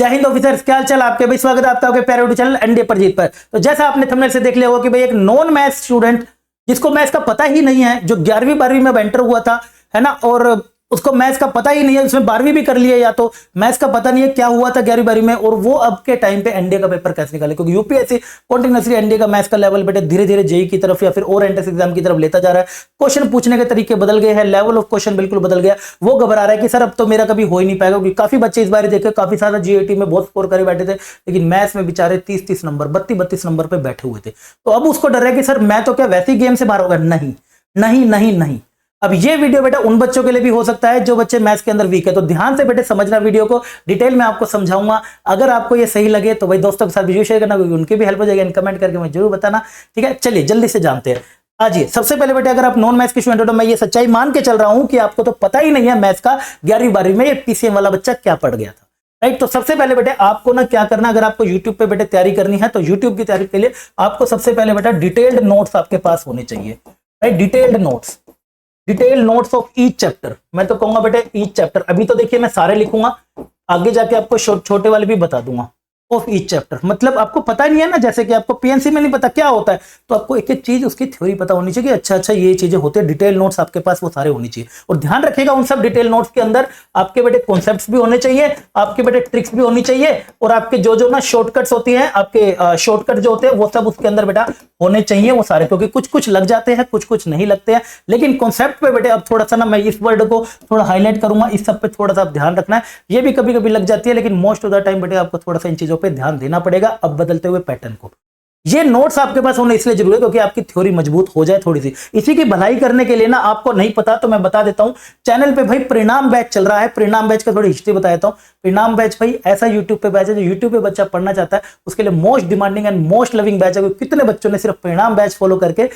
जय हिंद ऑफिसर्स, क्या हाल चाल आपके भाई। स्वागत है आपका आपके प्यारे यूट्यूब चैनल एनडीए पर जीत पर। तो जैसा आपने थंबनेल से देख लिया होगा कि भाई एक नॉन मैथ्स स्टूडेंट जिसको मैथ्स का पता ही नहीं है, जो 11वीं 12वीं में एंटर हुआ था, है ना, और उसको मैथ्स का पता ही नहीं है, उसने 12वीं भी कर लिया, या तो मैथ्स का पता नहीं है क्या हुआ था 11वीं 12वीं में, और वो अब के टाइम पे एनडीए का पेपर कैसे निकाले, क्योंकि यूपीएससी कॉन्टिन्यूसली एनडीए का मैथ्स का लेवल बेटे धीरे धीरे जेई की तरफ या फिर और एंट्रेंस एग्जाम की तरफ लेता जा रहा है। क्वेश्चन पूछने के तरीके बदल गए हैं, लेवल ऑफ क्वेश्चन बिल्कुल बदल गया। वो घबरा रहा है कि सर अब तो मेरा कभी हो ही नहीं पाएगा, क्योंकि काफी बच्चे इस बार देखे, काफी सारा जीएटी में बहुत स्कोर करे बैठे थे, लेकिन मैथ्स में बेचारे 30-30 नंबर 32-32 नंबर पे बैठे हुए थे। तो अब उसको डर है कि सर मैं तो क्या वैसे ही गेम से बाहर होगा। नहीं नहीं नहीं नहीं, अब ये वीडियो बेटा उन बच्चों के लिए भी हो सकता है जो बच्चे मैथ्स के अंदर वीक है। तो ध्यान से बेटे समझना वीडियो को, डिटेल में आपको समझाऊंगा। अगर आपको ये सही लगे तो भाई दोस्तों के साथ वीडियो शेयर करना, क्योंकि उनकी भी हेल्प हो जाएगी। कमेंट करके मुझे जरूर बताना, ठीक है। चलिए जल्दी से जानते हैं। आइए, सबसे पहले बेटे अगर आप नॉन मैथ्स के स्टूडेंट हो तो मैं ये सच्चाई मान के चल रहा हूं कि आपको तो पता ही नहीं है मैथ्स का 11वीं 12वीं में ये पीसीएम वाला बच्चा क्या पढ़ गया था, राइट। तो सबसे पहले बेटे आपको ना क्या करना, अगर आपको यूट्यूब पे बेटे तैयारी करनी है तो यूट्यूब की तैयारी के लिए आपको सबसे पहले बेटा डिटेल्ड नोट्स आपके पास होने चाहिए, right. Detail notes of each chapter. मैं तो कहूंगा बेटे ईच चैप्टर। अभी तो देखिए मैं सारे लिखूंगा, आगे जाके आपको छोटे वाले भी बता दूंगा। ऑफ ईच चैप्टर मतलब आपको पता नहीं है ना, जैसे कि आपको पीएनसी में नहीं पता क्या होता है, तो आपको एक एक चीज उसकी थ्योरी पता होनी चाहिए कि अच्छा ये चीजें होती है। डिटेल नोट्स आपके पास वो सारे होनी चाहिए, और ध्यान रखिएगा उन सब डिटेल नोट्स के अंदर आपके बेटे कॉन्सेप्ट्स भी होने चाहिए, आपके बेटे ट्रिक्स भी होनी चाहिए, और आपके जो ना शॉर्टकट्स होती हैं, आपके शॉर्टकट जो होते हैं वो सब उसके अंदर बेटा होने चाहिए वो सारे, क्योंकि कुछ कुछ लग जाते हैं, कुछ कुछ नहीं लगते हैं। लेकिन कॉन्सेप्ट पे बेटे अब थोड़ा सा ना मैं इस वर्ड को थोड़ा हाईलाइट करूंगा, इस सब पे थोड़ा सा ध्यान रखना है। ये भी कभी कभी लग जाती है, लेकिन मोस्ट ऑफ द टाइम बेटे आपको थोड़ा सा इन चीजों पे ध्यान देना पड़ेगा अब बदलते हुए पैटर्न को। ये नोट्स आपके पास होने इसलिए जरूरी है क्योंकि आपकी थ्योरी मजबूत हो जाए थोड़ी सी। इसी की भलाई करने के लिए ना, आपको नहीं पता तो मैं बता देता हूं, चैनल पे भाई परिणाम बैच चल रहा है। परिणाम बैच का थोड़ी हिस्ट्री बता देता हूं। परिणाम बैच भाई ऐसा यूट्यूब पे बैच है जो यूट्यूब पे बच्चा पढ़ना चाहता है उसके लिए most demanding and most loving batch है। कितने बच्चों ने सिर्फ परिणाम बैच फॉलो करके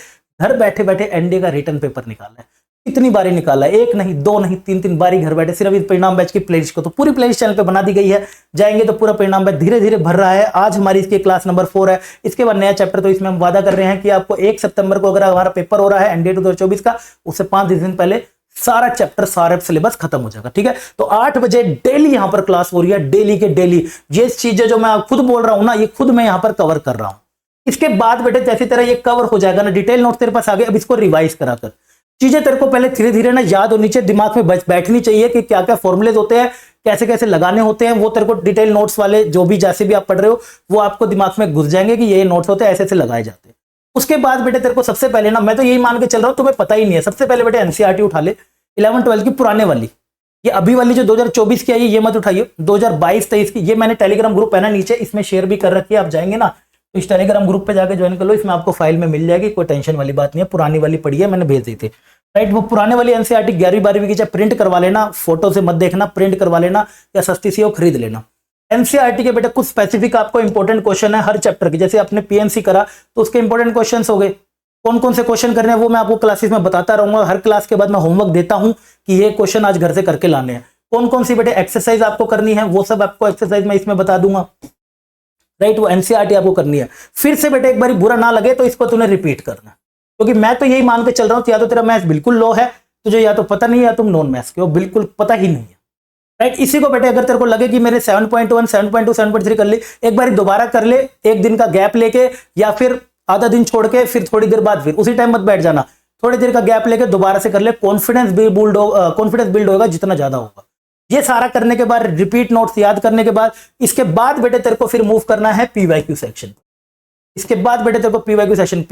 घर बैठे बैठे एनडीए का रिटर्न पेपर निकाला है। कितनी बारी निकाला है, एक नहीं दो नहीं तीन बारी घर बैठे सिर्फ इस परिणाम बैच की प्लेलिस्ट को। तो पूरी प्लेलिस्ट चैनल पे बना दी गई है, जाएंगे तो पूरा परिणाम बैच धीरे धीरे भर रहा है। आज हमारी इसकी क्लास नंबर 4 है। इसके बाद नया चैप्टर, तो इसमें हम वादा कर रहे हैं कि आपको 1 सितंबर को अगर हमारा पेपर हो रहा है एनडीए 2024 का, उससे 5 दिन पहले सारा चैप्टर सारा सिलेबस खत्म हो जाएगा, ठीक है। तो 8 बजे डेली यहां पर क्लास हो रही है, डेली के डेली। ये चीजें जो मैं खुद बोल रहा हूं ना, ये खुद मैं यहां पर कवर कर रहा हूं। इसके बाद बेटे जैसी तरह ये कवर हो जाएगा ना, डिटेल नोट तेरे पास आ गए, अब इसको रिवाइज कराकर चीजें तेरे को पहले धीरे धीरे ना याद होनी चाहिए, दिमाग में बैठनी चाहिए कि क्या क्या फॉर्मूलेज होते हैं, कैसे कैसे लगाने होते हैं। वो तेरे को डिटेल नोट्स वाले जो भी जैसे भी आप पढ़ रहे हो वो आपको दिमाग में घुस जाएंगे कि ये नोट्स होते हैं, ऐसे ऐसे लगाए जाते हैं। उसके बाद बेटे तेरे को सबसे पहले ना, मैं तो यही मान के चल रहा हूं तुम्हें पता ही नहीं है, सबसे पहले बेटे एनसीईआरटी उठा ले 11-12 की पुराने वाली। ये अभी वाली जो 2024 की आई है ये मत उठाइए, 2022-23 की। ये मैंने टेलीग्राम ग्रुप है ना नीचे, इसमें शेयर भी कर रखी है, आप जाएंगे ना तो इस टेलीग्राम ग्रुप पे जाकर ज्वाइन कर लो। इसमें आपको फाइल में मिल जाएगी, कोई टेंशन वाली बात नहीं है। पुरानी वाली पड़ी है, मैंने भेज दी थी, राइट। वो पुराने वाली एनसीईआरटी 11वीं 12वीं की चाहे प्रिंट करवा लेना, फोटो से मत देखना, प्रिंट करवा लेना, या सस्ती सी हो खरीद लेना। एनसीईआरटी के बेटे कुछ स्पेसिफिक आपको इंपॉर्टेंट क्वेश्चन है हर चैप्टर के। जैसे आपने पीएनसी करा तो उसके इंपॉर्टेंट क्वेश्चन हो गए, कौन कौन से क्वेश्चन करने हैं वो मैं आपको क्लासेस में बताता रहूंगा। हर क्लास के बाद मैं होमवर्क देता हूं कि ये क्वेश्चन आज घर से करके लाने हैं। कौन कौन सी बेटे एक्सरसाइज आपको करनी है वो सब आपको एक्सरसाइज में इसमें बता दूंगा, राइट। वो एनसीईआरटी आपको करनी है। फिर से बेटे एक बार बुरा ना लगे तो इसको तूने रिपीट करना, क्योंकि मैं तो यही मान के चल रहा हूं या तो तेरा मैथ्स बिल्कुल लो है, तुझे या तो पता नहीं है, या तुम नॉन मैथ्स के हो, बिल्कुल पता ही नहीं है, राइट। इसी को बेटे अगर तेरे को लगे कि मेरे 7.1 7.2 7.3 कर ले, एक बार दोबारा कर ले, एक दिन का गैप लेके, या फिर आधा दिन छोड़ के, फिर थोड़ी देर बाद फिर उसी टाइम मत बैठ जाना, थोड़ी देर का गैप लेके दोबारा से कर ले। कॉन्फिडेंस बिल्ड होगा जितना ज्यादा होगा। ये सारा करने के बाद, रिपीट नोट्स याद करने के बाद, इसके बाद बेटे तेरे को फिर मूव करना है पीवाईक्यू सेक्शन। इसके बाद बेटे तेरे को पीवाईक्यू सेक्शन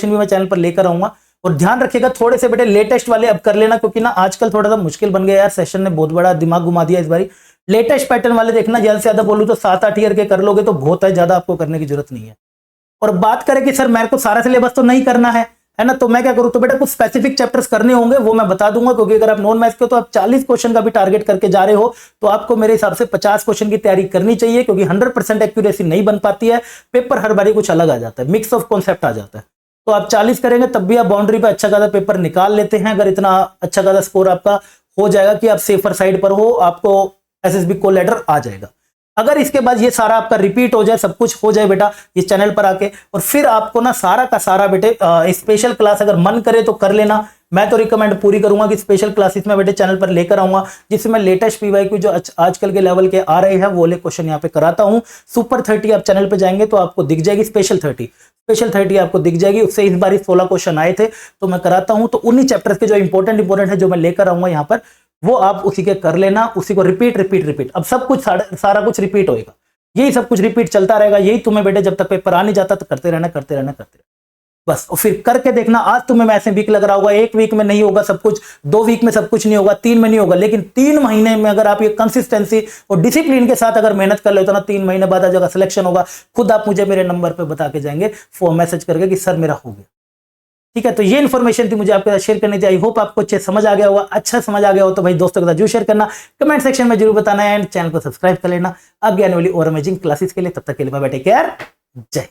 भी मैं चैनल पर लेकर आऊंगा। और ध्यान रखिएगा थोड़े से बेटे लेटेस्ट वाले अब कर लेना, क्योंकि ना आजकल थोड़ा सा मुश्किल बन गया यार, सेशन ने बहुत बड़ा दिमाग घुमा दिया इस बारी। लेटेस्ट पैटर्न वाले देखना, ज्यादा से ज्यादा बोलूं तो 7-8 ईयर के कर लोगे तो बहुत है, ज्यादा आपको करने की जरूरत नहीं है। और बात करें कि सर मेरे को सारा सिलेबस तो नहीं करना है ना, तो मैं क्या करूं, तो बेटा कुछ स्पेसिफिक चैप्टर्स करने होंगे वो मैं बता दूंगा। क्योंकि अगर आप नॉन मैथ्स के हो तो आप 40 क्वेश्चन का भी टारगेट करके जा रहे हो, तो आपको मेरे हिसाब से 50 क्वेश्चन की तैयारी करनी चाहिए, क्योंकि 100% एक्यूरेसी नहीं बन पाती है। पेपर हर बारी कुछ अलग आ जाता है, मिक्स ऑफ कॉन्सेप्ट आ जाता है। तो आप 40 करेंगे तब भी आप बाउंड्री पे अच्छा खासा पेपर निकाल लेते हैं, अगर इतना अच्छा खासा स्कोर आपका हो जाएगा कि आप सेफर साइड पर हो, आपको एसएसबी कॉल लेटर आ जाएगा। अगर इसके बाद ये सारा आपका रिपीट हो जाए, सब कुछ हो जाए बेटा इस चैनल पर आके, और फिर आपको ना सारा का सारा बेटे स्पेशल क्लास अगर मन करे तो कर लेना, मैं तो रिकमेंड पूरी करूंगा कि स्पेशल क्लासेस में बेटे चैनल पर लेकर आऊंगा, जिसमें मैं लेटेस्ट पीवाईक्यू जो आजकल के लेवल के आ रहे हैं वो वाले क्वेश्चन यहाँ पे कराता हूँ। सुपर 30 आप चैनल पे जाएंगे तो आपको दिख जाएगी स्पेशल 30 आपको दिख जाएगी। उससे इस बार 16 क्वेश्चन आए थे तो मैं कराता हूं। तो उन्हीं चैप्टर्स के जो इंपॉर्टेंट है जो मैं लेकर आऊंगा यहाँ पर, वो आप उसी के कर लेना, उसी को रिपीट। अब सब कुछ सारा कुछ रिपीट होएगा, यही सब कुछ रिपीट चलता रहेगा। यही तुम्हें बेटे जब तक पेपर आ नहीं जाता तो करते रहना बस। और फिर करके देखना, आज तुम्हें ऐसे वीक लग रहा होगा, 1 वीक में नहीं होगा सब कुछ, 2 वीक में सब कुछ नहीं होगा, 3 में नहीं होगा, लेकिन 3 महीने में अगर आप ये कंसिस्टेंसी और डिसिप्लिन के साथ अगर मेहनत कर लेते हो ना, 3 महीने बाद जगह सिलेक्शन होगा, खुद आप मुझे मेरे नंबर पे बता के जाएंगे फोन मैसेज करके कि सर मेरा हो गया। ठीक है, तो ये इन्फॉर्मेशन थी मुझे आपके साथ शेयर करनी थी। आई होप आपको अच्छे समझ आ गया होगा। अच्छा समझ आ गया हो तो भाई दोस्तों के साथ जरूर शेयर करना, कमेंट सेक्शन में जरूर बताना एंड चैनल को सब्सक्राइब कर लेना आगे आने वाली और अमेजिंग क्लासेस के लिए। तब तक के लिए बाय बाय, टेक केयर, जय।